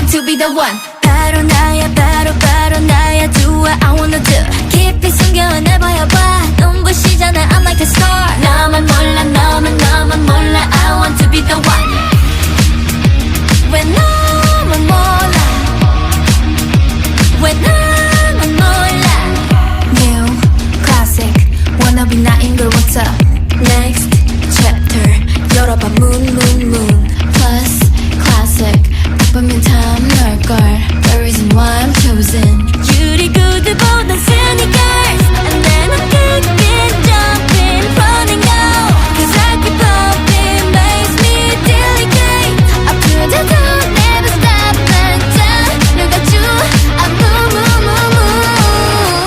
want to be the one. 바로 나야 바로 나야 Do what I wanna do. 깊이 숨겨내봐야 봐. 눈부시잖아 I'm like a star. 나만 몰라 너만 몰라 I want to be the one. 왜 나만 몰라 왜 나만 몰라. New classic wanna be 나인 걸 what's up. Next chapter 열어봐 moon plus classic 바쁘면 탐 널걸 The reason why I'm chosen 유리 구두보단 쓰니까